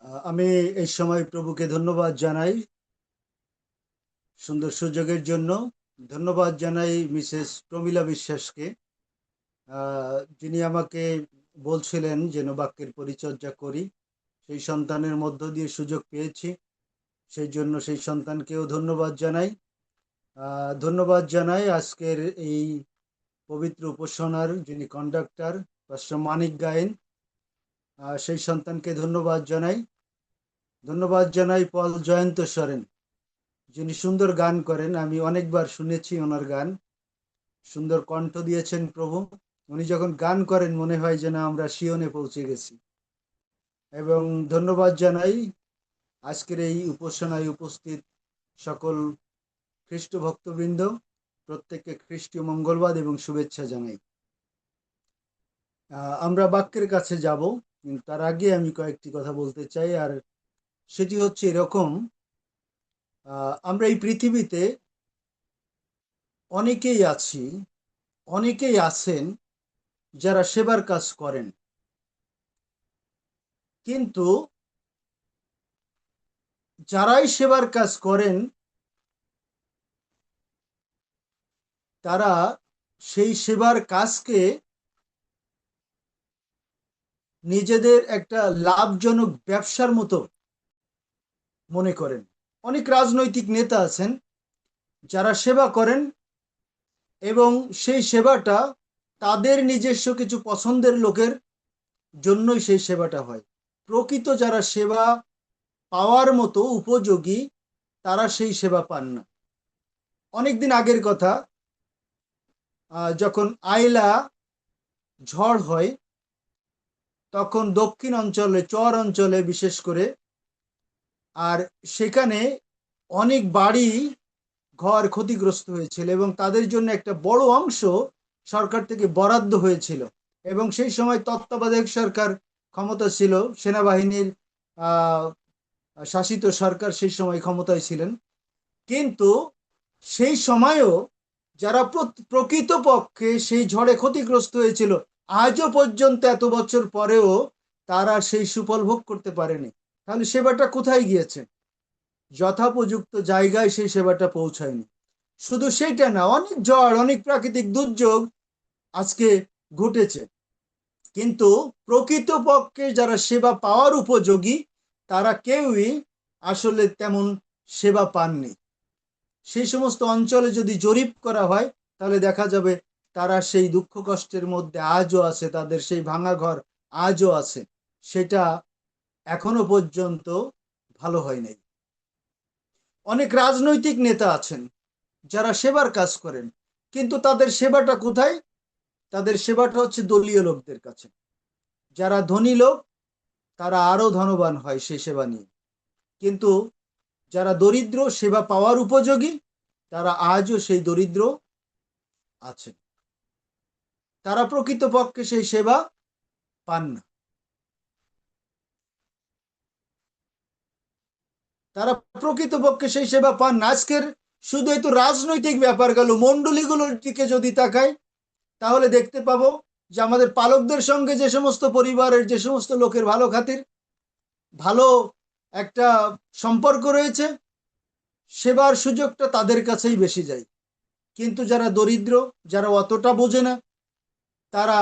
আমি এই সময় প্রভুকে ধন্যবাদ জানাই সুন্দর সুযোগের জন্য। ধন্যবাদ জানাই মিসেস প্রমীলা বিশ্বাসকে, যিনি আমাকে বলছিলেন যেন বাক্যের পরিচর্যা করি। সেই সন্তানের মধ্য দিয়ে সুযোগ পেয়েছি, সেই জন্য সেই সন্তানকেও ধন্যবাদ জানাই। ধন্যবাদ জানাই আজকের এই পবিত্র উপাসনার যিনি কন্ডাক্টর পাস্টার মানিক গায়েন, সেই সন্তানকে ধন্যবাদ জানাই। ধন্যবাদ জানাই পল জয়ন্ত সরেন, যিনি সুন্দর গান করেন। আমি অনেকবার শুনেছি ওনার গান, সুন্দর কণ্ঠ দিয়েছেন প্রভু। উনি যখন গান করেন মনে হয় যেন আমরা সিয়নে পৌঁছে গেছি। এবং ধন্যবাদ জানাই আজকের এই উপাসনায় উপস্থিত সকল খ্রিস্ট ভক্তবৃন্দ, প্রত্যেককে খ্রিস্টীয় মঙ্গলবাদ এবং শুভেচ্ছা জানাই। আমরা বাক্যের কাছে যাব, কিন্তু তার আগে আমি কয়েকটি কথা বলতে চাই। আর সেটি হচ্ছে এরকম, আমরা এই পৃথিবীতে অনেকেই আছি, অনেকেই আছেন যারা সেবার কাজ করেন, কিন্তু যারাই সেবার কাজ করেন তারা সেই সেবার কাজকে নিজেদের একটা লাভজনক ব্যবসার মতো মনে করেন। অনেক রাজনৈতিক নেতা আছেন যারা সেবা করেন এবং সেই সেবাটা তাদের নিজস্ব কিছু পছন্দের লোকের জন্যই সেই সেবাটা হয়। প্রকৃত যারা সেবা পাওয়ার মতো উপযোগী তারা সেই সেবা পান না। অনেকদিন আগের কথা, যখন আইলা ঝড় হয় তখন দক্ষিণ অঞ্চলে, চর অঞ্চলে বিশেষ করে, আর সেখানে অনেক বাড়ি ঘর ক্ষতিগ্রস্ত হয়েছিল এবং তাদের জন্য একটা বড় অংশ সরকার থেকে বরাদ্দ হয়েছিল। এবং সেই সময় তত্ত্বাবধায়ক সরকার ক্ষমতা ছিল, সেনাবাহিনীর শাসিত সরকার সেই সময় ক্ষমতায় ছিলেন। কিন্তু সেই সময়ও যারা প্রকৃতপক্ষে সেই ঝড়ে ক্ষতিগ্রস্ত হয়েছিল, আজও পর্যন্ত এত বছর পরেও তারা সেই সুফল ভোগ করতে পারেনি। তাহলে সেবাটা কোথায় গিয়েছে? যথোপযুক্ত জায়গায় সেই সেবাটা পৌঁছায়নি। শুধু সেইটা না, অনেক ঝড়, অনেক প্রাকৃতিক দুর্যোগ আজকে ঘটেছে, কিন্তু প্রকৃতপক্ষে যারা সেবা পাওয়ার উপযোগী তারা কেউই আসলে তেমন সেবা পাননি। সেই সমস্ত অঞ্চলে যদি জরিপ করা হয় তাহলে দেখা যাবে তারা সেই দুঃখ কষ্টের মধ্যে আজও আছে, তাদের সেই ভাঙা ঘর আজও আছে। সেটা এখনো পর্যন্ত ভালো হয় নাই। অনেক রাজনৈতিক নেতা আছেন যারা সেবার কাজ করেন, কিন্তু তাদের সেবাটা কোথায়? তাদের সেবাটা হচ্ছে দলীয় লোকদের কাছে। যারা ধনী লোক তারা আরো ধনবান হয় সেই সেবা নিয়ে, কিন্তু যারা দরিদ্র, সেবা পাওয়ার উপযোগী, তারা আজও সেই দরিদ্র আছে। তারা প্রকৃতপক্ষে সেই সেবা পান না। তারা প্রকৃতপক্ষে সেই সেবা পান না। আজকের শুধু একটু রাজনৈতিক ব্যাপার গেল, মন্ডলীগুলোর দিকে যদি তাকাই তাহলে দেখতে পাবো যে আমাদের পালকদের সঙ্গে যে সমস্ত পরিবারের, যে সমস্ত লোকের ভালো খাতির, ভালো একটা সম্পর্ক রয়েছে, সেবার সুযোগটা তাদের কাছেই বেশি যায়। কিন্তু যারা দরিদ্র, যারা অতটা বোঝে না, তারা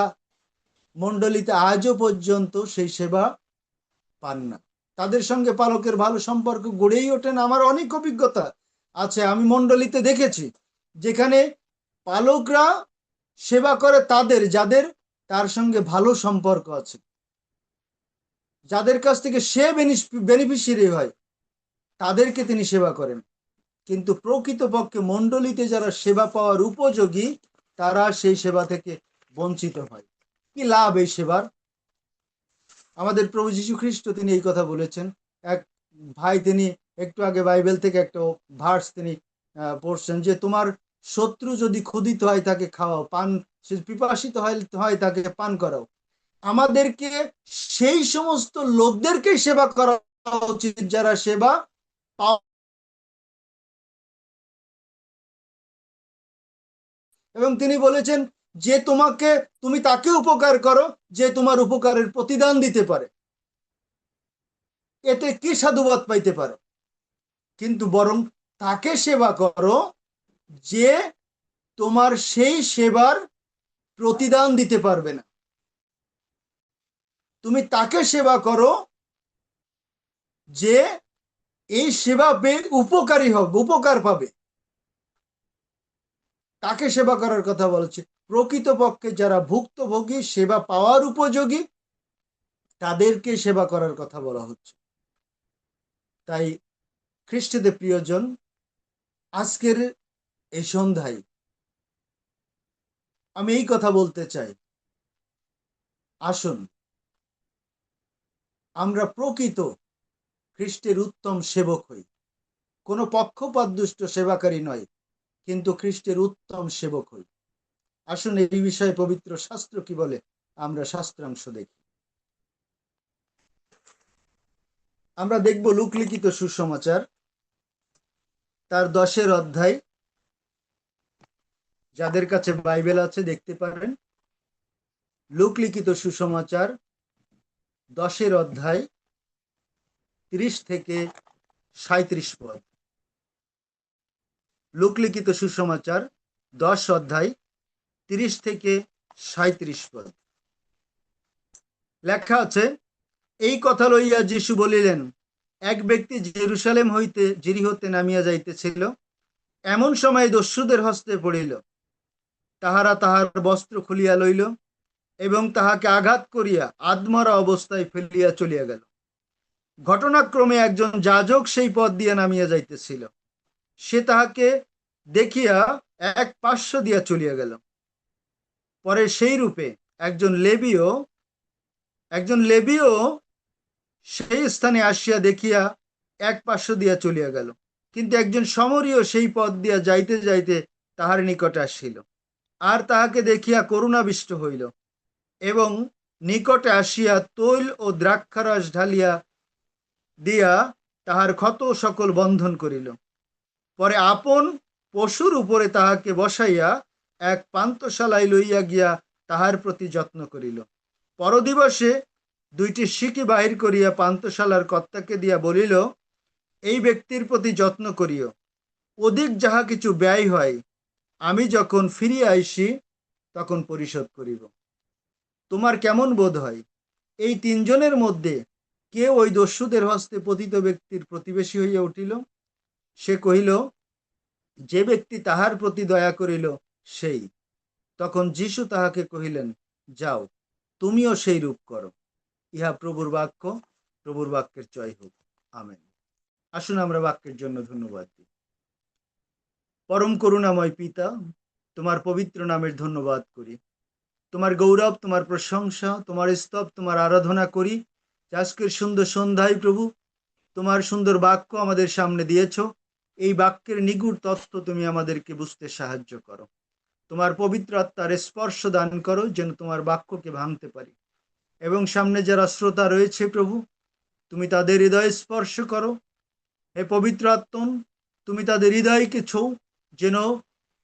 মণ্ডলীতে আজও পর্যন্ত সেই সেবা পান না। তাদের সঙ্গে পালকের ভালো সম্পর্ক গড়েই ওঠে না। আমার অনেক অভিজ্ঞতা আছে, আমি মণ্ডলীতে দেখেছি যেখানে পালকরা সেবা করে তাদের, যাদের তার সঙ্গে ভালো সম্পর্ক আছে, যাদের কাছ থেকে সে বেনিফিশিয়ারি হয়, তাদেরকে তিনি সেবা করেন। কিন্তু প্রকৃতপক্ষে মণ্ডলীতে যারা সেবা পাওয়ার উপযোগী তারা সেই সেবা থেকে বঞ্চিত হয়। কি লাভ এই সেবার? আমাদের প্রভু যীশু খ্রিস্ট তিনি এই কথা বলেছেন। এক ভাই তিনি একটু আগে বাইবেল থেকে একটা ভার্স তিনি পড়ছেন যে তোমার শত্রু যদি ক্ষুধিত হয় তাকে খাওয়াও, পান, সে পিপাসিত হয় তাকে পান করাও। আমাদেরকে সেই সমস্ত লোকদেরকেই সেবা করা উচিত যারা সেবা পাও। এবং তিনি বলেছেন যে তোমাকে, তুমি তাকে উপকার করো যে তোমার উপকারের প্রতিদান দিতে পারে। এতে কি সাধুবাদ পাইতে পারো? কিন্তু বরং তাকে সেবা করো যে তোমার সেই সেবার প্রতিদান দিতে পারবে না। তুমি তাকে সেবা করো যে এই সেবা পেয়ে উপকারী হবে, উপকার পাবে, তাকে সেবা করার কথা বলছে। প্রকৃতপক্ষে যারা ভুক্তভোগী, সেবা পাওয়ার উপযোগী, তাদেরকে সেবা করার কথা বলা হচ্ছে। তাই খ্রিস্টদের প্রিয়জন, আজকের এই সন্ধ্যায় আমি এই কথা বলতে চাই, আসুন আমরা প্রকৃত খ্রিস্টের উত্তম সেবক হই। কোনো পক্ষপাতদুষ্ট সেবাকারী নয়, কিন্তু খ্রিস্টের উত্তম সেবক হই। আসুন এই বিষয়ে পবিত্র শাস্ত্র কি বলে আমরা শাস্ত্রাংশ দেখি। আমরা দেখব লুকলিখিত সুসমাচার তার 10 অধ্যায়। যাদের কাছে বাইবেল আছে দেখতে পারেন। লুকলিখিত সুসমাচার 10 অধ্যায় 30 থেকে 37 পদ। লুকলিখিত সুসমাচার 10 অধ্যায় 30 থেকে 37 পদ। লেখা আছে, এই কথা লইয়া যীশু বলিলেন, এক ব্যক্তি জেরুসালেম হইতে জিরিহতে নামিয়া যাইতেছিল, এমন সময় দস্যুদের হস্তে পড়িল। তাহারা তাহার বস্ত্র খুলিয়া লইল এবং তাহাকে আঘাত করিয়া আধমরা অবস্থায় ফেলিয়া চলিয়া গেল। ঘটনাক্রমে একজন যাজক সেই পথ দিয়া নামিয়া যাইতেছিল। সে তাহাকে দেখিয়া এক পার্শ্ব দিয়া চলিয়া গেল। পরে সেই রূপে একজন লেবীয় সেই স্থানে আসিয়া দেখিয়া এক পার্শ্ব দিয়া চলিয়া গেল। কিন্তু একজন সমরীয় সেই পথ দিয়া যাইতে যাইতে তাহার নিকটে আসিল, আর তাহাকে দেখিয়া করুণাবিষ্ট হইল এবং নিকটে আসিয়া তৈল ও দ্রাক্ষারস ঢালিয়া দিয়া তাহার ক্ষত সকল বন্ধন করিল। পরে আপন পশুর উপরে তাহাকে বসাইয়া এক পান্থশালায় লইয়া গিয়া তাহার প্রতি যত্ন করিল। পরদিবসে 2টি সিকি বাহির করিয়া পান্থশালার কর্তাকে দিয়া বলিল, এই ব্যক্তির প্রতি যত্ন করিও, অধিক যাহা কিছু ব্যয় হয় আমি যখন ফিরিয়া আইসি তখন পরিশোধ করিব। তোমার কেমন বোধ হয়, এই 3 জনের মধ্যে কে ওই দস্যুদের হস্তে পতিত ব্যক্তির প্রতিবেশী হইয়া উঠিল? সে কহিল, যে ব্যক্তি তাহার প্রতি দয়া করিল সেই। তখন যীশু তাহাকে কহিলেন, যাও, তুমিও সেই রূপ করো। ইহা প্রভুর বাক্য। প্রভুর বাক্যের জয় হোক। আমেন। আসুন আমরা বাক্যের জন্য ধন্যবাদ দিই। পরম করুণাময় পিতা, তোমার পবিত্র নামের ধন্যবাদ করি। তোমার গৌরব, তোমার প্রশংসা, তোমার স্তব, তোমার আরাধনা করি। আজকের সুন্দর সন্ধ্যায় প্রভু তোমার সুন্দর বাক্য আমাদের সামনে দিয়েছ। এই বাক্যের নিগুড় তত্ত্ব তুমি আমাদেরকে বুঝতে সাহায্য করো। তোমার পবিত্র আত্মার স্পর্শ দান করো, যেন তোমার বাক্যকে ভাঙতে পারি। এবং সামনে যারা শ্রোতা রয়েছে প্রভু, তুমি তাদের হৃদয় স্পর্শ করো। হে পবিত্র আত্মন, তুমি তাদের হৃদয়কে ছৌ, যেন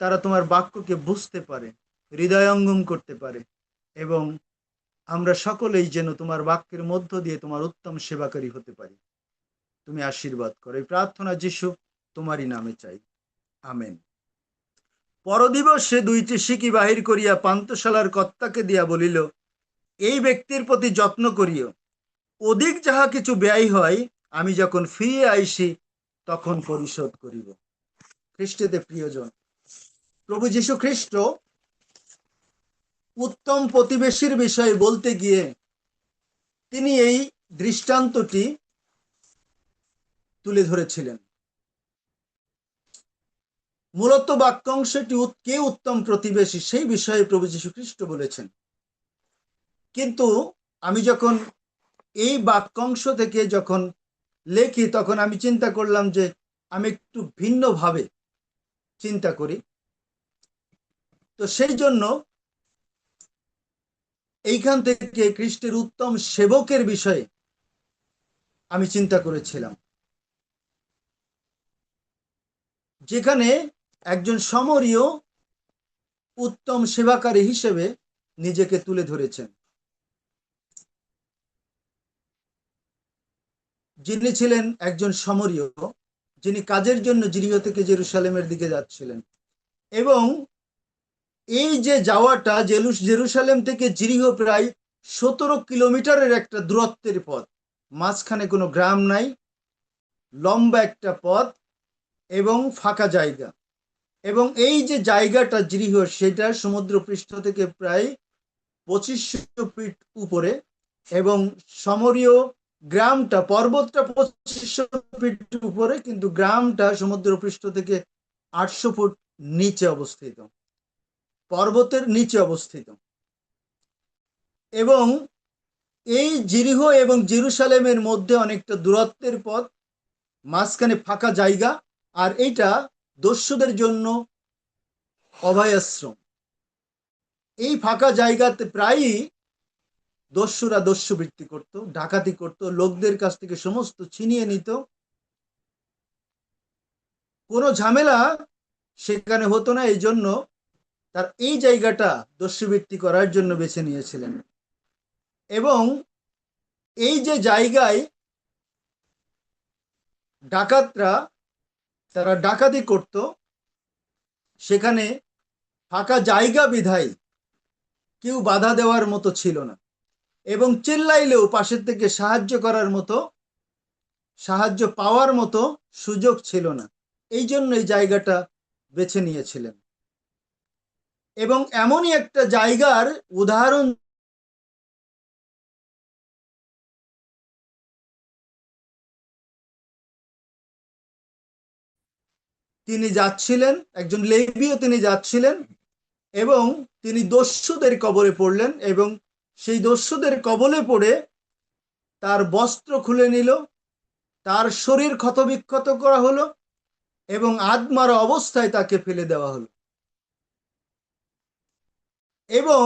তারা তোমার বাক্যকে বুঝতে পারে, হৃদয়ঙ্গম করতে পারে, এবং আমরা সকলেই যেন তোমার বাক্যের মধ্য দিয়ে তোমার উত্তম সেবাকারী হতে পারি। তুমি আশীর্বাদ করো। এই প্রার্থনা যিশু তোমারই নামে চাই। আমেন। পরদিবসে 2টি সিকি বাহির করিয়া পান্থশালার কর্তাকে দিয়া বলিল, এই ব্যক্তির প্রতি যত্ন করিও, অধিক যাহা কিছু ব্যয় হয় আমি যখন ফিরিয়া আইসি তখন পরিশোধ করিব। খ্রিস্টতে প্রিয়জন, প্রভু যীশু খ্রিস্ট উত্তম প্রতিবেশীর বিষয়ে বলতে গিয়ে তিনি এই দৃষ্টান্তটি তুলে ধরেছিলেন। মূলত বাক্যাংশটি কে উত্তম প্রতিবেশী সেই বিষয়ে প্রভু যীশু খ্রিস্ট বলেছেন। কিন্তু আমি যখন এই বাক্যাংশ থেকে যখন লেখি তখন আমি চিন্তা করলাম যে আমি একটু ভিন্নভাবে চিন্তা করি। তো সেই জন্য এইখান থেকে খ্রিস্টের উত্তম সেবকের বিষয়ে আমি চিন্তা করেছিলাম, যেখানে একজন সমরীয় উত্তম সেবাকারী হিসেবে নিজেকে তুলে ধরেছেন। যিনি ছিলেন একজন সমরীয়, যিনি কাজের জন্য জিরিহ থেকে জেরুসালেমের দিকে যাচ্ছিলেন। এবং এই যে যাওয়াটা জেরুসালেম থেকে জিরিহ প্রায় 17 কিলোমিটারের একটা দূরত্বের পথ, মাঝখানে কোনো গ্রাম নাই, লম্বা একটা পথ এবং ফাঁকা জায়গা। এবং এই যে জায়গাটা জিরিহ, সেটা সমুদ্রপৃষ্ঠ থেকে প্রায় 2500 ফিট উপরে, এবং সমরীয় গ্রামটা, পর্বতটা 2500 ফিট উপরে, কিন্তু গ্রামটা সমুদ্রপৃষ্ঠ থেকে 800 ফুট নিচে অবস্থিত, পর্বতের নিচে অবস্থিত। এবং এই জিরিহ এবং জেরুসালেমের মধ্যে অনেকটা দূরত্বের পথ, মাঝখানে ফাঁকা জায়গা, আর এইটা দস্যুদের জন্য অভয়াশ্রম। এই ফাঁকা জায়গাতে প্রায়ই দস্যুরা দস্যুবৃত্তি করত, ডাকাতি করত, লোকদের কাছ থেকে সমস্ত ছিনিয়ে নিত। কোনো ঝামেলা সেখানে হতো না, এই জন্য তার এই জায়গাটা দস্যুবৃত্তি করার জন্য বেছে নিয়েছিলেন। এবং এই যে জায়গায় ডাকাতরা তারা ডাকাতি করত, সেখানে ফাঁকা জায়গা বিধায় কেউ বাধা দেওয়ার মতো ছিল না, এবং চিল্লাইলেও পাশের থেকে সাহায্য করার মতো, সাহায্য পাওয়ার মতো সুযোগ ছিল না। এই জন্য এই জায়গাটা বেছে নিয়েছিলেন। এবং এমনই একটা জায়গার উদাহরণ তিনি যাচ্ছিলেন, একজন লেবীয় তিনি যাচ্ছিলেন, এবং তিনি দস্যুদের কবলে পড়লেন, এবং সেই দস্যুদের কবলে পড়ে তার বস্ত্র খুলে নিল, তার শরীর ক্ষতবিক্ষত করা হলো, এবং আধমারা অবস্থায় তাকে ফেলে দেওয়া হলো। এবং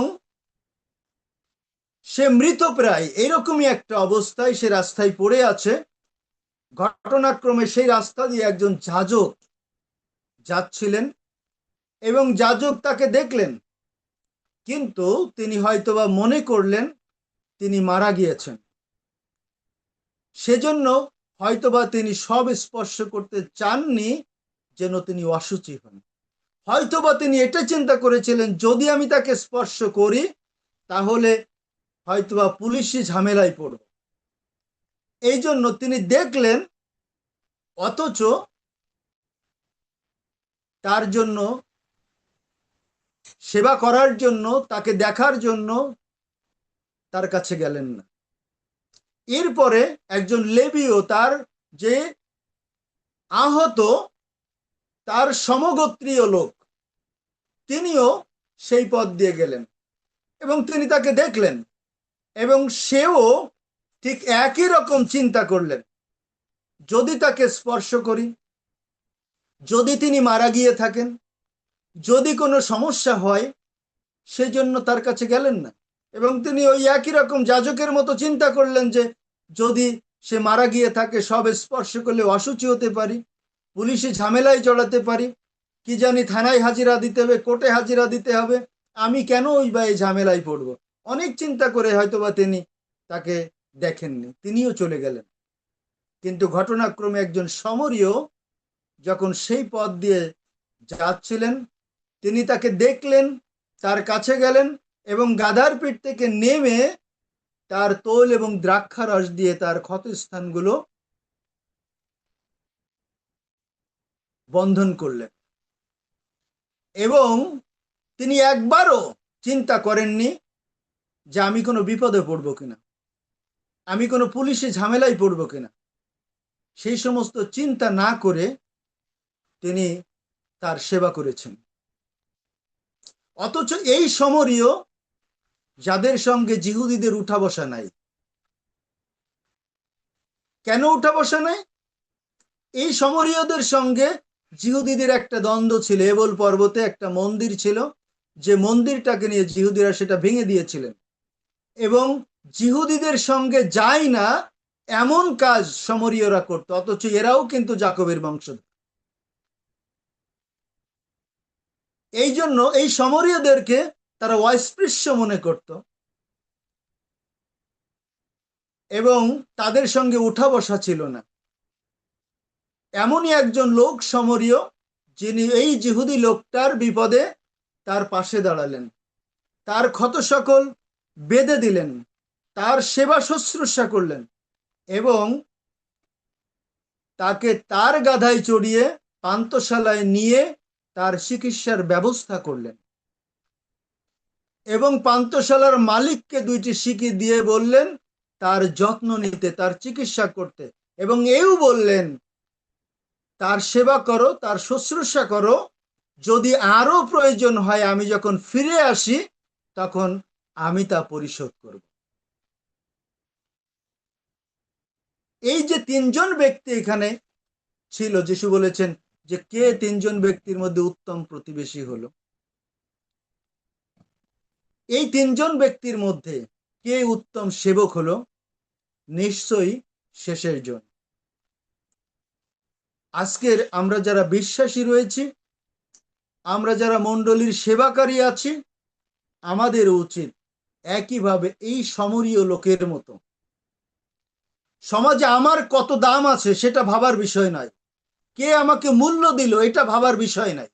সে মৃতপ্রায় এরকমই একটা অবস্থায় সে রাস্তায় পড়ে আছে। ঘটনাক্রমে সেই রাস্তা দিয়ে একজন যাজক যাচ্ছিলেন, এবং যাজক তাকে দেখলেন, কিন্তু তিনি হয়তোবা মনে করলেন তিনি মারা গিয়েছেন, সেজন্য হয়তোবা তিনি সব স্পর্শ করতে চাননি, যেন তিনি অসুচি হন। হয়তোবা তিনি এটা চিন্তা করেছিলেন, যদি আমি তাকে স্পর্শ করি তাহলে হয়তোবা পুলিশি ঝামেলায় পড়ব। এই জন্য তিনি দেখলেন, অথচ তার জন্য, সেবা করার জন্য, তাকে দেখার জন্য তার কাছে গেলেন না। এরপরে একজন লেবীয়, তার যে আহত, তার সমগোত্রীয় লোক, তিনিও সেই পথ দিয়ে গেলেন, এবং তিনি তাকে দেখলেন, এবং সেও ঠিক একই রকম চিন্তা করলেন, যদি তাকে স্পর্শ করি, যদি তিনি মারা গিয়ে থাকেন, যদি কোনো সমস্যা হয়, সেজন্য তার কাছে গেলেন না। এবং তিনি ওই একই রকম যাজকের মতো চিন্তা করলেন যে যদি সে মারা গিয়ে থাকে, সব স্পর্শ করলে অসুচি হতে পারি, পুলিশি ঝামেলায় জড়াতে পারি, কি জানি থানায় হাজিরা দিতে হবে, কোর্টে হাজিরা দিতে হবে, আমি কেন ওই বা এই ঝামেলায় পড়ব। অনেক চিন্তা করে হয়তোবা তিনি তাকে দেখেননি, তিনিও চলে গেলেন। কিন্তু ঘটনাক্রমে একজন সমরীয় যখন সেই পথ দিয়ে যাচ্ছিলেন, তিনি তাকে দেখলেন, তার কাছে গেলেন, এবং গাধার পিঠ থেকে নেমে তার তৈল এবং দ্রাক্ষা রস দিয়ে তার ক্ষতস্থানগুলো বন্ধন করলেন। এবং তিনি একবারও চিন্তা করেননি যে আমি কোনো বিপদে পড়বো কিনা, আমি কোনো পুলিশে ঝামেলায় পড়বো কিনা। সেই সমস্ত চিন্তা না করে তিনি তার সেবা করেছেন। অথচ এই সমরীয়, যাদের সঙ্গে জিহুদীদের উঠা বসা নাই, কেন উঠা বসা নাই? এই সমরীয়দের সঙ্গে জিহুদীদের একটা দ্বন্দ্ব ছিল। এবল পর্বতে একটা মন্দির ছিল, যে মন্দিরটাকে নিয়ে জিহুদীরা সেটা ভেঙে দিয়েছিলেন, এবং জিহুদীদের সঙ্গে যায় না এমন কাজ সমরীয়রা করত, অথচ এরাও কিন্তু যাকবের বংশধর। এই জন্য এই সমরীয়দেরকে তারা অস্পৃশ্য মনে করত, এবং তাদের সঙ্গে উঠা বসা ছিল না। এমনই একজন লোক সমরীয়, যিনি এই জিহুদি লোকটার বিপদে তার পাশে দাঁড়ালেন, তার ক্ষত সকল বেঁধে দিলেন, তার সেবা শুশ্রূষা করলেন এবং তাকে তার গাধায় চড়িয়ে পান্থশালায় নিয়ে তার চিকিৎসার ব্যবস্থা করলেন এবং পান্থশালার মালিককে 2টি সিকি দিয়ে বললেন তার যত্ন নিতে, তার চিকিৎসা করতে, এবং এও বললেন তার সেবা করো, তার শুশ্রূষা করো, যদি আরো প্রয়োজন হয় আমি যখন ফিরে আসি তখন আমি তা পরিশোধ করব। এই যে 3জন ব্যক্তি এখানে ছিল, যিশু বলেছেন যে কে 3জন ব্যক্তির মধ্যে উত্তম প্রতিবেশী হলো। এই 3জন ব্যক্তির মধ্যে কে উত্তম সেবক হলো? নিশ্চয়ই শেষের জন। আজকের আমরা যারা বিশ্বাসী রয়েছি, আমরা যারা মণ্ডলীর সেবাকারী আছি, আমাদের উচিত একইভাবে এই সমরীয় লোকের মতো সমাজে আমার কত দাম আছে সেটা ভাবার বিষয় নয়, কে আমাকে মূল্য দিল এটা ভাবার বিষয় নয়,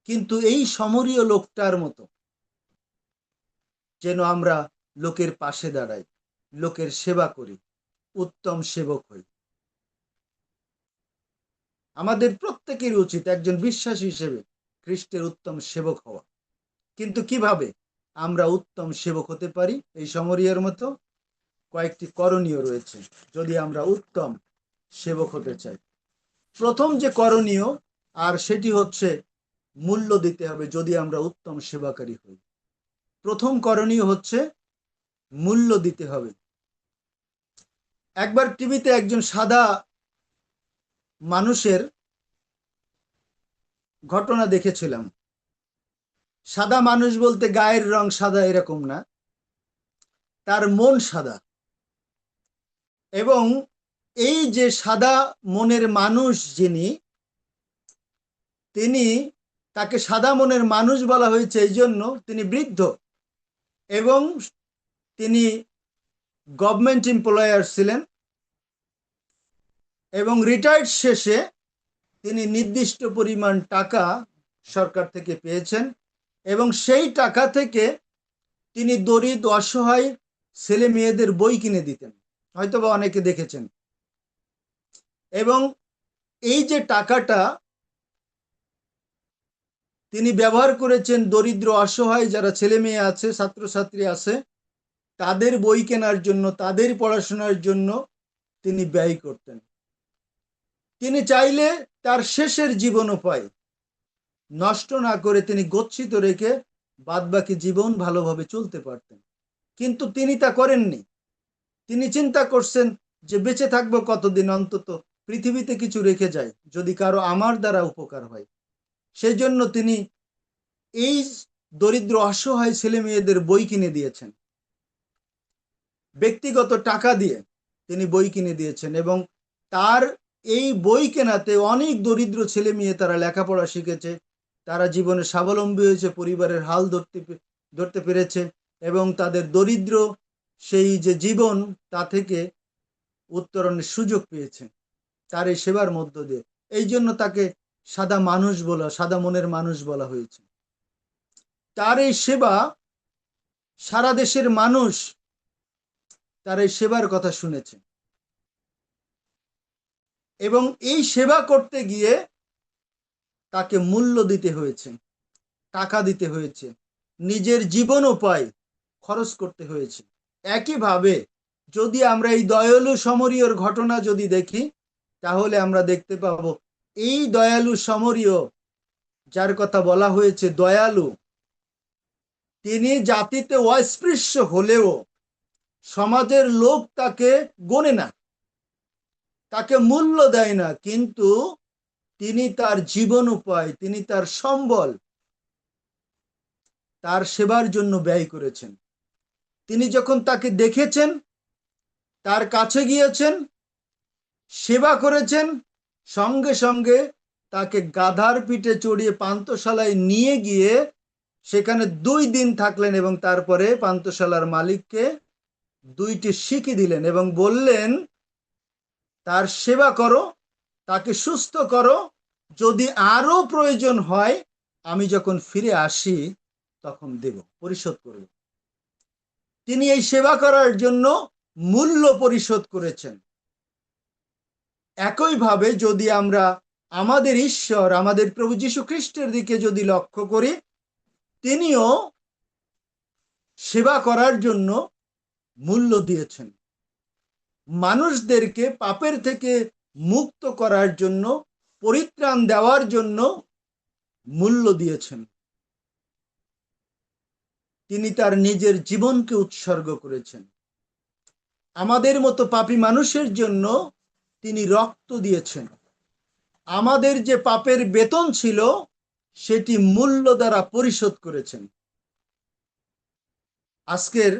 কিন্তু এই সমরীয় লোকটার মতো যেন আমরা লোকের পাশে দাঁড়াই, লোকের সেবা করি, উত্তম সেবক হই। আমাদের প্রত্যেকেরই উচিত একজন বিশ্বাসী হিসেবে খ্রিস্টের উত্তম সেবক হওয়া। কিন্তু কিভাবে আমরা উত্তম সেবক হতে পারি এই সমরীয়ের মতো? কয়েকটি করণীয় রয়েছে যদি আমরা উত্তম সেবক হতে চাই। প্রথম যে করণীয়, আর সেটি হচ্ছে মূল্য দিতে হবে যদি আমরা উত্তম সেবাকারী হই। প্রথম করণীয় হচ্ছে মূল্য দিতে হবে। একবার টিভিতে একজন সাদা মানুষের ঘটনা দেখেছিলাম। সাদা মানুষ বলতে গায়ের রং সাদা এরকম না, তার মন সাদা। এবং এই যে সাদা মনের মানুষ যিনি, তিনি, তাকে সাদা মনের মানুষ বলা হয়েছে এই জন্য তিনি বৃদ্ধ এবং তিনি গভর্নমেন্ট এমপ্লয়ার ছিলেন এবং রিটায়ার্ড শেষে তিনি নির্দিষ্ট পরিমাণ টাকা সরকার থেকে পেয়েছেন এবং সেই টাকা থেকে তিনি দরিদ্র অসহায় ছেলে মেয়েদের বই কিনে দিতেন, হয়তোবা অনেকে দেখেছেন। এবং এই যে টাকাটা তিনি ব্যবহার করেছেন দরিদ্র অসহায় যারা ছেলে মেয়ে আছে, ছাত্রছাত্রী আছে, তাদের বই কেনার জন্য, তাদের পড়াশোনার জন্য তিনি ব্যয় করতেন। তিনি চাইলে তার শেষের জীবন উপায় নষ্ট না করে তিনি গচ্ছিত রেখে বাদবাকি জীবন ভালোভাবে চলতে পারতেন, কিন্তু তিনি তা করেননি। তিনি চিন্তা করছেন যে বেঁচে থাকবো কতদিন, অন্তত পৃথিবীতে কিছু রেখে যায়, যদি কারো আমার দ্বারা উপকার হয়। সেই জন্য তিনি এই দরিদ্র অসহায় ছেলে মেয়েদের বই কিনে দিয়েছেন, ব্যক্তিগত টাকা দিয়ে তিনি বই কিনে দিয়েছেন এবং তার এই বই কেনাতে অনেক দরিদ্র ছেলে মেয়ে তারা লেখাপড়া শিখেছে, তারা জীবনে স্বাবলম্বী হয়েছে, পরিবারের হাল ধরতে পেরেছে এবং তাদের দরিদ্র সেই যে জীবন তা থেকে উত্তরণের সুযোগ পেয়েছে তার এই সেবার মধ্য দিয়ে। এই জন্য তাকে সাদা মানুষ বলা, সাদা মনের মানুষ বলা হয়েছে। তার এই সেবা সারা দেশের মানুষ তার এই সেবার কথা শুনেছে এবং এই সেবা করতে গিয়ে তাকে মূল্য দিতে হয়েছে, টাকা দিতে হয়েছে, নিজের জীবন উপায় খরচ করতে হয়েছে। একইভাবে যদি আমরা এই দয়ালু সমরীয়র ঘটনা যদি দেখি, তাহলে আমরা দেখতে পাবো এই দয়ালু সমরীয় যার কথা বলা হয়েছে দয়ালু, তিনি জাতিতে অস্পৃশ্য হলেও সমাজের লোক তাকে গোনে না, তাকে মূল্য দেয় না, কিন্তু তিনি তার জীবন উপায়, তিনি তার সম্বল তার সেবার জন্য ব্যয় করেছেন। তিনি যখন তাকে দেখেছেন, তার কাছে গিয়েছেন, সেবা করেছেন, সঙ্গে সঙ্গে তাকে গাধার পিঠে চড়িয়ে পান্থশালায় নিয়ে গিয়ে সেখানে 2 দিন থাকলেন এবং তারপরে পান্থশালার মালিককে দুইটি শিখি দিলেন এবং বললেন, তার সেবা করো, তাকে সুস্থ করো, যদি আরো প্রয়োজন হয় আমি যখন ফিরে আসি তখন দেব, পরিশোধ করব। তিনি এই সেবা করার জন্য মূল্য পরিশোধ করেছেন। একইভাবে যদি আমরা আমাদের ঈশ্বর, আমাদের প্রভু যীশু খ্রিস্টের দিকে যদি লক্ষ্য করি, তিনিও সেবা করার জন্য মূল্য দিয়েছেন। মানুষদেরকে পাপের থেকে মুক্ত করার জন্য, পরিত্রাণ দেওয়ার জন্য মূল্য দিয়েছেন। তিনি তার নিজের জীবনকে উৎসর্গ করেছেন। আমাদের মতো পাপী মানুষের জন্য তিনি রক্ত দিয়েছেন। আমাদের যে পাপের বেতন ছিল সেটি মূল্য দ্বারা পরিশোধ করেছেন। আজকের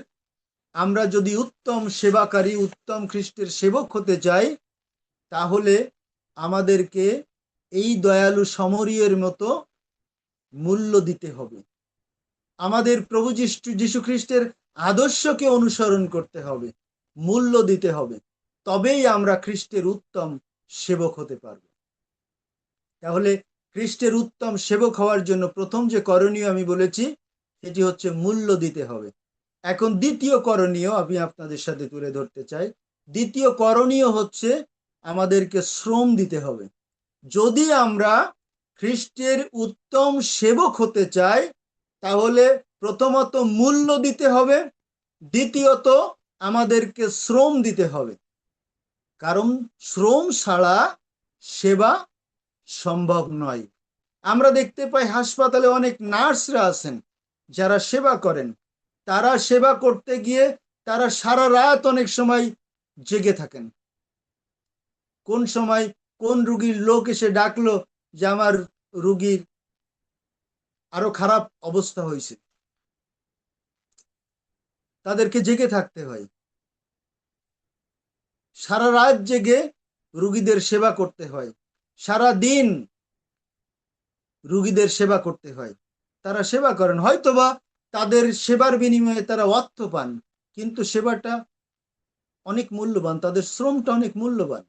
আমরা যদি উত্তম সেবাকারী, উত্তম খ্রিস্টের সেবক হতে চাই, তাহলে আমাদেরকে এই দয়ালু সমরীয়ের মতো মূল্য দিতে হবে। আমাদের প্রভু যীশু খ্রিস্টের আদর্শকে অনুসরণ করতে হবে, মূল্য দিতে হবে, তবেই আমরা খ্রিস্টের উত্তম সেবক হতে পারব। তাহলে খ্রিস্টের উত্তম সেবক হওয়ার জন্য প্রথম যে করণীয় আমি বলেছি সেটি হচ্ছে মূল্য দিতে হবে। এখন দ্বিতীয় করণীয় আমি আপনাদের সাথে তুলে ধরতে চাই। দ্বিতীয় করণীয় হচ্ছে আমাদেরকে শ্রম দিতে হবে। যদি আমরা খ্রিস্টের উত্তম সেবক হতে চাই, তাহলে প্রথমত মূল্য দিতে হবে, দ্বিতীয়ত আমাদেরকে শ্রম দিতে হবে। কারণ শ্রম ছাড়া সেবা সম্ভব নয়। আমরা দেখতে পাই হাসপাতালে অনেক নার্সরা আছেন যারা সেবা করেন। তারা সেবা করতে গিয়ে তারা সারা রাত অনেক সময় জেগে থাকেন। কোন সময় কোন রুগীর লোক এসে ডাকলো যে আমার রুগীর আরো খারাপ অবস্থা হয়েছে, তাদেরকে জেগে থাকতে হয়। সারা রাত জেগে রুগীদের সেবা করতে হয়, সারা দিন রুগীদের সেবা করতে হয়। তারা সেবা করেন, হয়তোবা তাদের সেবার বিনিময়ে তারা অর্থ পান, কিন্তু সেবাটা অনেক মূল্যবান, তাদের শ্রমটা অনেক মূল্যবান।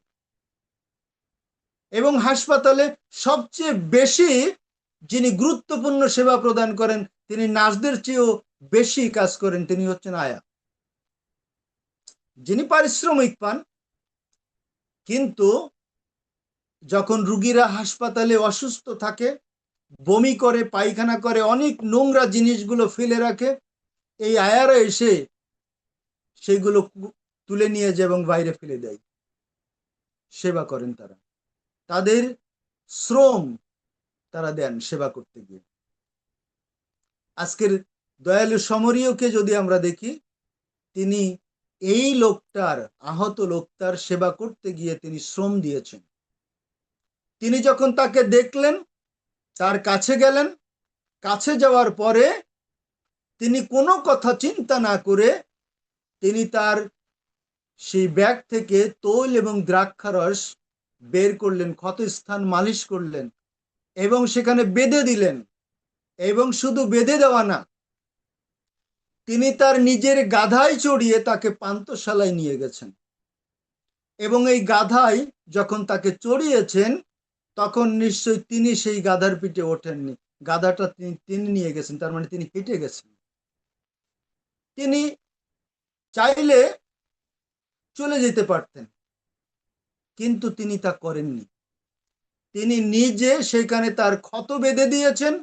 এবং হাসপাতালে সবচেয়ে বেশি যিনি গুরুত্বপূর্ণ সেবা প্রদান করেন, তিনি নার্সদের চেয়েও বেশি কাজ করেন, তিনি হচ্ছেন আয়া, যিনি পারিশ্রমিক পান। কিন্তু যখন রুগীরা হাসপাতালে অসুস্থ থাকে, বমি করে, পায়খানা করে, অনেক নোংরা জিনিসগুলো ফেলে রাখে, এই আয়ারা এসে সেগুলো তুলে নিয়ে যায় এবং বাইরে ফেলে দেয়। সেবা করেন তারা, তাদের শ্রম তারা দেন সেবা করতে গিয়ে। আজকের দয়ালু সমরীয়কে যদি আমরা দেখি, তিনি এই লোকটার, আহত লোকটার সেবা করতে গিয়ে তিনি শ্রম দিয়েছেন। তিনি যখন তাকে দেখলেন, তার কাছে গেলেন, কাছে যাওয়ার পরে তিনি কোনো কথা চিন্তা না করে তিনি তার সেই ব্যাগ থেকে তৈল এবং দ্রাক্ষারস বের করলেন, ক্ষতস্থান মালিশ করলেন এবং সেখানে বেঁধে দিলেন। এবং শুধু বেঁধে দেওয়া না, তিনি তার নিজের গাধায় চড়িয়ে তাকে পান্থশালায় নিয়ে গেছেন। এবং এই গাধায় যখন তাকে চড়িয়েছেন, তখন নিশ্চয়ই তিনি সেই গাধার পিঠে ওঠেননি, গাধাটা তিনি নিয়ে গেছেন, তার মানে তিনি হেঁটে গেছেন। তিনি চাইলে চলে যেতে পারতেন, কিন্তু তিনি তা করেননি। তিনি নিজে সেখানে তার ক্ষত বেঁধে দিয়েছেন।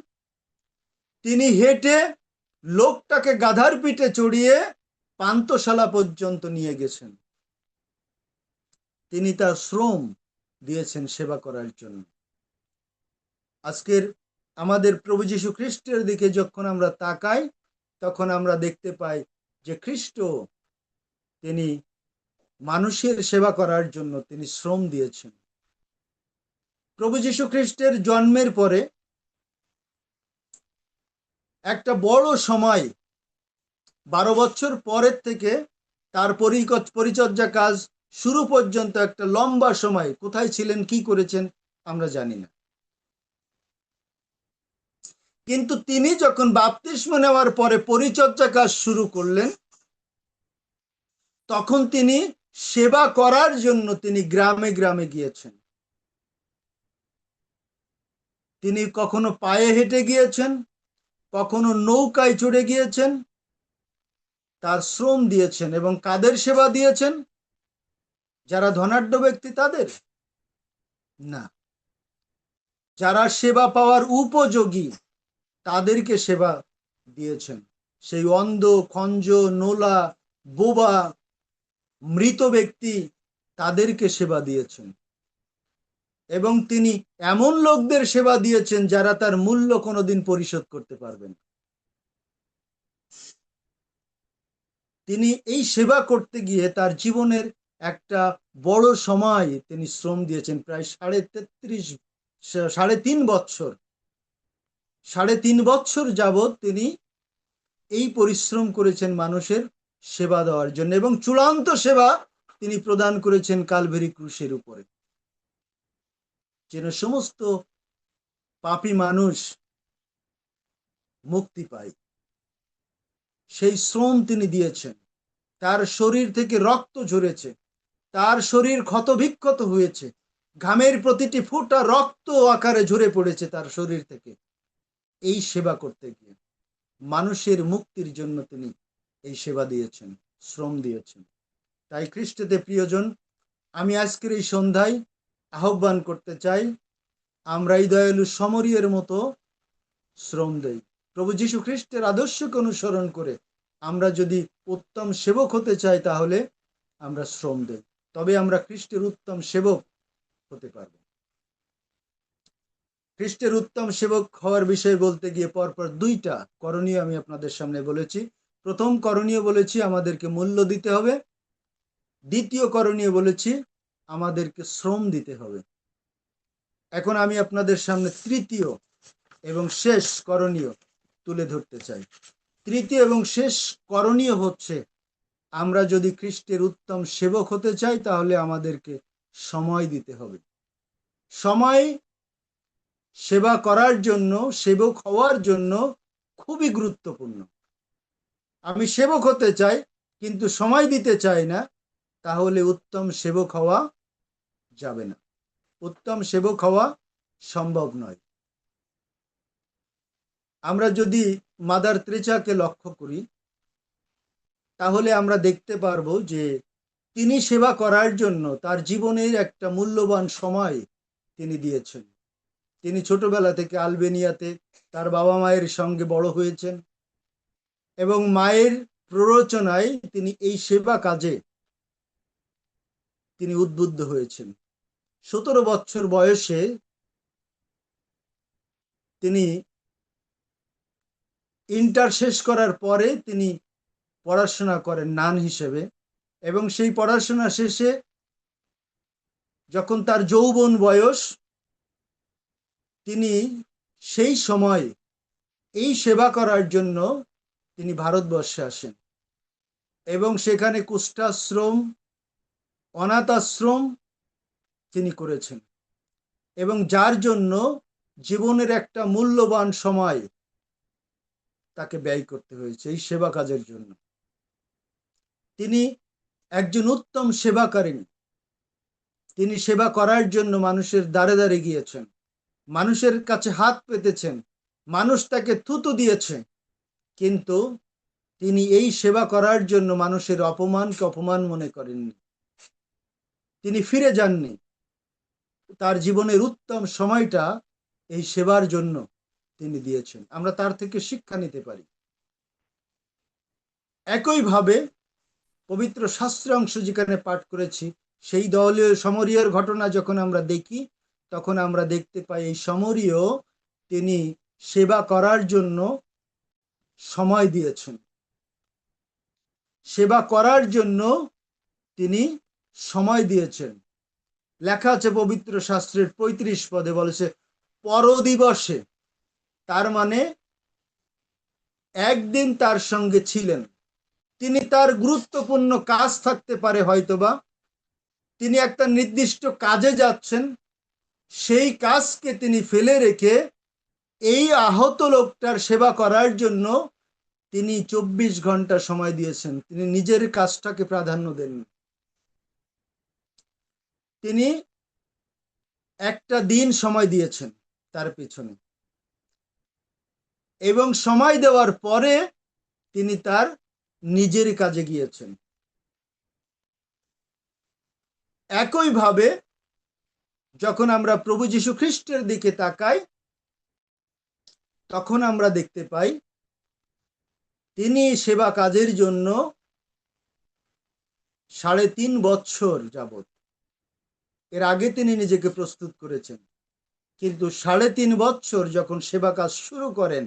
তিনি হেঁটে লোকটাকে গাধার পিঠে চড়িয়ে পান্থশালা পর্যন্ত নিয়ে গেছেন। তিনি তার শ্রম দিয়েছেন সেবা করার জন্য। আজকের আমাদের প্রভু যীশু খ্রিস্টের দিকে যখন আমরা তাকাই, তখন আমরা দেখতে পাই যে খ্রিস্ট তিনি মানুষের সেবা করার জন্য তিনি শ্রম দিয়েছেন। প্রভু যীশু খ্রিস্টের জন্মের পরে একটা বড় সময়, 12 বছর পরের থেকে তার পরিচর্যা কাজ শুরু পর্যন্ত একটা লম্বা সময় কোথায় ছিলেন, কি করেছেন আমরা জানি না। কিন্তু তিনি যখন বাপ্তিস্ম নেওয়ার পরে পরিচর্যা কাজ শুরু করলেন, তখন তিনি সেবা করার জন্য তিনি গ্রামে গ্রামে গিয়েছেন। তিনি কখনো পায়ে হেঁটে গিয়েছেন, কখনো নৌকায় চড়ে গিয়েছেন। তার শ্রম দিয়েছেন। এবং কাদের সেবা দিয়েছেন? যারা ধনাঢ্য ব্যক্তি তাদের না, যারা সেবা পাওয়ার উপযোগী তাদেরকে সেবা দিয়েছেন। সেই অন্ধ, খঞ্জ, নোলা, বোবা, মৃত ব্যক্তি, তাদেরকে সেবা দিয়েছেন। এবং তিনি এমন লোকদের সেবা দিয়েছেন যারা তার মূল্য কোনোদিন পরিশোধ করতে পারবেন। তিনি এই সেবা করতে গিয়ে তার জীবনের একটা বড় সময় তিনি শ্রম দিয়েছেন, প্রায় 3.5 বছর। 3.5 বছর যাবৎ তিনি এই পরিশ্রম করেছেন মানুষের সেবা দেওয়ার জন্য, এবং চূড়ান্ত সেবা তিনি প্রদান করেছেন কালভেরি ক্রুশের উপরে, যেন সমস্ত পাপী মানুষ মুক্তি পায়। সেই শ্রম তিনি দিয়েছেন। তার শরীর থেকে রক্ত ঝরেছে, তার শরীর ক্ষতবিক্ষত হয়েছে, ঘামের প্রতিটি ফোঁটা রক্ত আকারে ঝরে পড়েছে তার শরীর থেকে, এই সেবা করতে গিয়ে। মানুষের মুক্তির জন্য তিনি এই সেবা দিয়েছেন, শ্রম দিয়েছেন। তাই খ্রিস্টতে প্রিয়জন, আমি আজকের এই সন্ধ্যায় আহ্বান করতে চাই, আমরা এই দয়ালু সমরীয়ের মতো শ্রম দেই। প্রভু যীশু খ্রিস্টের আদর্শকে অনুসরণ করে আমরা যদি উত্তম সেবক হতে চাই, তাহলে আমরা শ্রম দেই, তবে আমরা খ্রিস্টের উত্তম সেবক হতে পারব। খ্রিস্টের উত্তম সেবক হওয়ার বিষয়ে বলতে গিয়ে পরপর 2টা করণীয় আমি আপনাদের সামনে বলেছি। প্রথম করণীয় বলেছি আমাদেরকে মূল্য দিতে হবে। দ্বিতীয় করণীয় বলেছি আমাদেরকে শ্রম দিতে হবে। এখন আমি আপনাদের সামনে তৃতীয় এবং শেষ করণীয় তুলে ধরতে চাই। তৃতীয় এবং শেষ করণীয় হচ্ছে, আমরা যদি খ্রিস্টের উত্তম সেবক হতে চাই, তাহলে আমাদেরকে সময় দিতে হবে। সময় সেবা করার জন্য, সেবক হওয়ার জন্য খুবই গুরুত্বপূর্ণ। আমি সেবক হতে চাই কিন্তু সময় দিতে চাই না, তাহলে উত্তম সেবক হওয়া যাবে না, উত্তম সেবক হওয়া সম্ভব নয়। আমরা যদি মাদার তেরেসাকে লক্ষ্য করি, তাহলে আমরা দেখতে পারবো যে তিনি সেবা করার জন্য তার জীবনের একটা মূল্যবান সময় তিনি দিয়েছেন। তিনি ছোটবেলা থেকে আলবেনিয়াতে তার বাবা মায়ের সঙ্গে বড় হয়েছেন, এবং মায়ের প্ররোচনায় তিনি এই সেবা কাজে তিনি উদ্বুদ্ধ হয়েছেন। 17 বছর বয়সে তিনি ইন্টার শেষ করার পরে তিনি পড়াশোনা করেন নান হিসেবে, এবং সেই পড়াশোনা শেষে যখন তার যৌবন বয়স, তিনি সেই সময় এই সেবা করার জন্য তিনি ভারতবর্ষে আসেন, এবং সেখানে কুষ্ঠাশ্রম, অনাথ আশ্রম তিনি করেছেন, এবং যার জন্য জীবনের একটা মূল্যবান সময় তাকে ব্যয় করতে হয়েছে এই সেবা কাজের জন্য। তিনি একজন উত্তম সেবাকারিণী। তিনি সেবা করার জন্য মানুষের দ্বারে দ্বারে গিয়েছেন, মানুষের কাছে হাত পেতেছেন, মানুষ তাকে থুতু দিয়েছে, কিন্তু তিনি এই সেবা করার জন্য মানুষের অপমানকে অপমান মনে করেননি, তিনি ফিরে যাননি। তার জীবনের উত্তম সময়টা এই সেবার জন্য তিনি দিয়েছেন। আমরা তার থেকে শিক্ষা নিতে পারি। একইভাবে পবিত্র শাস্ত্রের অংশ যেখানে পাঠ করেছি, সেই দলীয় সমরীয়র ঘটনা যখন আমরা দেখি, তখন আমরা দেখতে পাই এই সমরীয় তিনি সেবা করার জন্য সময় দিয়েছেন, সেবা করার জন্য তিনি সময় দিয়েছেন। লেখা আছে পবিত্র শাস্ত্রের 35 পদে, বলেছে পরদিবসে, তার মানে একদিন তার সঙ্গে ছিলেন। তিনি তার গুরুত্বপূর্ণ কাজ থাকতে পারে হয়তোবা, তিনি একটা নির্দিষ্ট কাজে যাচ্ছেন, সেই কাজকে তিনি ফেলে রেখে এই আহত লোকটার সেবা করার জন্য তিনি 24 ঘন্টা সময় দিয়েছেন, তিনি নিজের কাজটাকে প্রাধান্য দেননি। তিনি একটা দিন সময় দিয়েছেন তার পিছনে, এবং সময় দেওয়ার পরে তিনি তার নিজের কাজে গিয়েছেন। একইভাবে যখন আমরা প্রভু যীশু খ্রিস্টের দিকে তাকাই, তখন আমরা দেখতে পাই তিনি সেবা কাজের জন্য 3.5 বছর যাবত, এর আগে তিনি নিজেকে প্রস্তুত করেছেন, কিন্তু 3.5 বছর যখন সেবা কাজ শুরু করেন,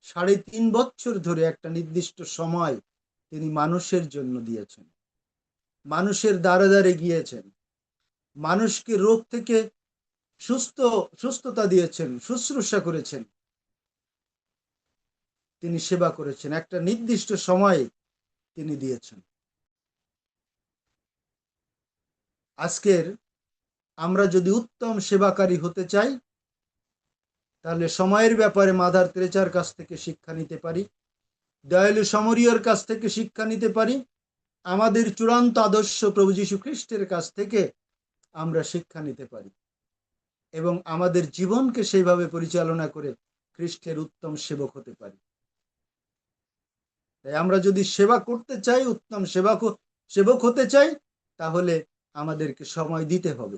3.5 বছর ধরে একটা নির্দিষ্ট সময় তিনি মানুষের জন্য দিয়েছেন, মানুষের দ্বারে দ্বারে গিয়েছেন, মানুষকে রোগ থেকে সুস্থতা দিয়েছেন, শুশ্রূষা করেছেন, তিনি সেবা করেছেন, একটা নির্দিষ্ট সময় তিনি দিয়েছেন। আজকের আমরা যদি উত্তম সেবাকারী হতে চাই, তাহলে সময়ের ব্যাপারে মাদার তেরেসার কাছ থেকে শিক্ষা নিতে পারি, দয়ালু সমরীয়র কাছ থেকে শিক্ষা নিতে পারি, আমাদের চূড়ান্ত আদর্শ প্রভু যীশু খ্রিস্টের কাছ থেকে আমরা শিক্ষা নিতে পারি, এবং আমাদের জীবনকে সেইভাবে পরিচালনা করে খ্রিস্টের উত্তম সেবক হতে পারি। তাই আমরা যদি সেবা করতে চাই, উত্তম সেবক হতে চাই, তাহলে আমাদেরকে সময় দিতে হবে।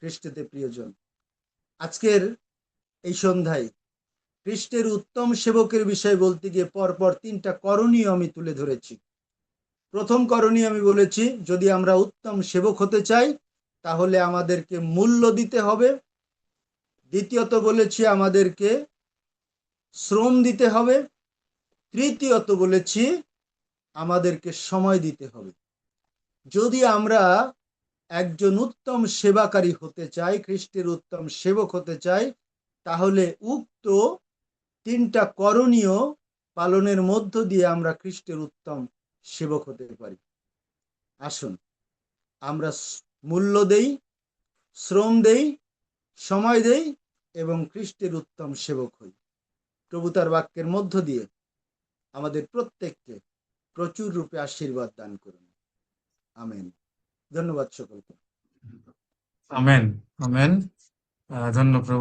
খ্রিস্টেতে প্রিয়জন, আজকের এই সন্ধ্যায় খ্রিস্টের উত্তম সেবকের বিষয়ে বলতে গিয়ে পরপর 3টা করণীয় আমি তুলে ধরেছি। প্রথম করণীয় আমি বলেছি, যদি আমরা উত্তম সেবক হতে চাই তাহলে আমাদেরকে মূল্য দিতে হবে। দ্বিতীয়ত বলেছি আমাদেরকে শ্রম দিতে হবে। তৃতীয়ত বলেছি আমাদেরকে সময় দিতে হবে। যদি আমরা একজন উত্তম সেবাকারী হতে চাই, খ্রিস্টের উত্তম সেবক হতে চাই, তাহলে উক্ত 3টা করণীয় পালনের মধ্য দিয়ে আমরা খ্রিস্টের উত্তম সেবক হতে পারি। আসুন আমরা মূল্য দেই, শ্রম দেই, সময় দেই এবং খ্রিস্টের উত্তম সেবক হই। প্রভু তার বাক্যের মধ্য দিয়ে আমাদের প্রত্যেককে প্রচুর রূপে আশীর্বাদ দান করুন। আমেন। ধন্যবাদ সকলকে। আমেন। আমেন। ধন্যবাদ প্রভু।